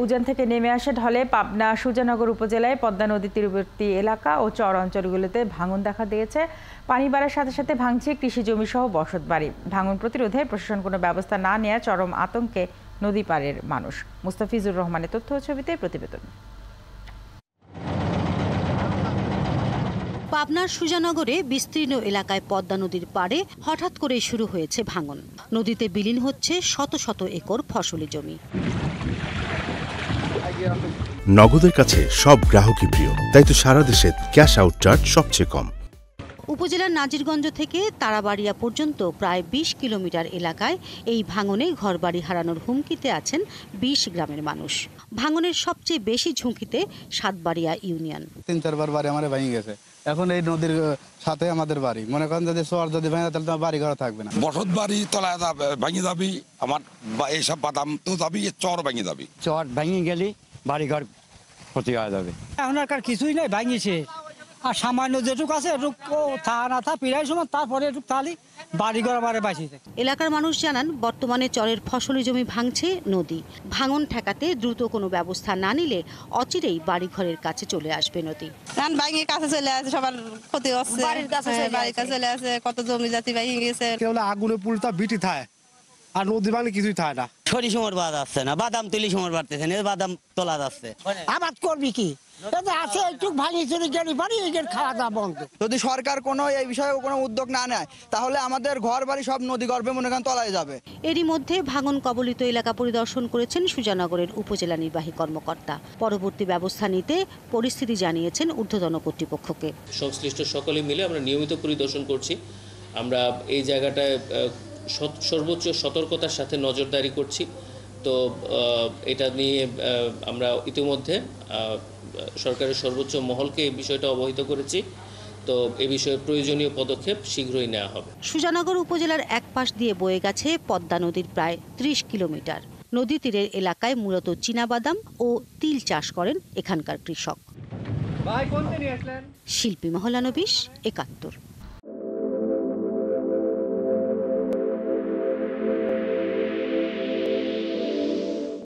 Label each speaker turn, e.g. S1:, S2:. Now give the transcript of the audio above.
S1: উজান থেকে নেমে আসে ঢলে পাবনা সুজানগর উপজেলায় পদ্মা নদীর তীরবর্তী এলাকা ও চর অঞ্চলগুলোতে ভাঙন দেখা দিয়েছে। পানি বাড়ার সাথে সাথে ভাঙছে কৃষি জমি সহ বসতবাড়ি। ভাঙন প্রতিরোধে প্রশাসন কোনো ব্যবস্থা না নেওয়া চরম আতঙ্কে নদী পাড়ের মানুষ। মুস্তাফিজুর রহমানের তথ্য ও ছবিতে প্রতিবেদন।
S2: পাবনার সুজানগরে বিস্তীর্ণ এলাকায় পদ্মা নদীর পাড়ে হঠাৎ করে শুরু হয়েছে ভাঙন। নদীতে বিলীন হচ্ছে শত শত একর ফসলি জমি।
S3: নগদের কাছে সব গ্রাহকই প্রিয়, তাই তো সারা দেশে ক্যাশ আউট চার্জ সবচেয়ে কম।
S2: উপজেলার নাজিরগঞ্জ থেকে তারাবাড়িয়া পর্যন্ত প্রায় ২০ কিলোমিটার এলাকায় এই ভাঙনে ঘরবাড়ি হারানোর হুমকিতে আছেন ২০ গ্রামের মানুষ। ভাঙনের সবচেয়ে বেশি ঝুঁকিতে সাতবাড়িয়া ইউনিয়ন।
S4: ৩-৪ বাড়ি আমার ভেঙে গেছে। এখন এই নদীর সাথে আমাদের বাড়ি, মনে করেন যদি চর যদি ভেঙে তাহলে তো বাড়ি ঘর থাকবে না।
S5: বসত বাড়ি তলায় ভেঙে যাবি, আমার এইসব বাদাম তো যাবি, চর ভেঙে যাবি।
S6: চর ভেঙে গেলে বাড়ি ঘর ক্ষতি হয়ে যাবে।
S7: এখন আর কিছুই নাই, ভাঙিছে। আর সামান্য যেটুক আছে এটুকু থা না থা পিড়াই সময়, তারপরে একটু তালি বাড়িঘর আবার বাঁচিয়েছে।
S2: এলাকার মানুষ জানান, বর্তমানে চরের ফসলি জমি ভাঙছে নদী। ভাঙন ঠেকাতে দ্রুত কোনো ব্যবস্থা না নিলে অচিরেই বাড়িঘরের কাছে চলে আসবে নদী।
S8: ভাঙিয়ে কাছে চলে আসে, সবার ক্ষতি হচ্ছে, বাড়ির কাছে চলে আসে, কত জমি জাতি ভেঙে গেছে।
S4: কেউ আগুনে পুলটা বিটি থায়, আর নদী ভাঙলে কিছুই থায় না।
S6: ছড়ি সময় বাদ আসছে না, বাদাম তুলি সময় বাড়তেছে না, বাদাম তোলা যাচ্ছে।
S7: আবাদ করবি কি আছে একটু ভাঙিয়ে চলে গেলি বাড়ি খাওয়া দাওয়া বন্ধ।
S9: যদি সরকার কোনো এই বিষয়ে কোনো উদ্যোগ না নেয় তাহলে আমাদের ঘর বাড়ি সব নদী গর্ভে মনে করেন তলায় যাবে।
S2: এরই মধ্যে ভাঙন কবলিত এলাকা পরিদর্শন করেছেন সুজানগরের উপজেলা নির্বাহী কর্মকর্তা। পরবর্তী ব্যবস্থা নিতে পরিস্থিতি জানিয়েছেন ঊর্ধ্বতন কর্তৃপক্ষকে।
S10: সংশ্লিষ্ট সকলে মিলে আমরা নিয়মিত পরিদর্শন করছি। আমরা এই জায়গাটায় সর্বোচ্চ সতর্কতার সাথে নজরদারি করছি। তো এটা নিয়ে আমরা ইতিমধ্যে সরকারের সর্বোচ্চ মহলকে এই বিষয়টা অবহিত করেছি। তো এ বিষয়ে প্রয়োজনীয় পদক্ষেপ শীঘ্রই নেওয়া হবে।
S2: সুজানগর উপজেলার এক পাশ দিয়ে বয়ে গেছে পদ্মা নদীর প্রায় ৩০ কিলোমিটার। নদী তীরের এলাকায় মূলত চীনাবাদাম ও তিল চাষ করেন এখানকার কৃষক। শিল্পী মহলানবিশ, ৭১।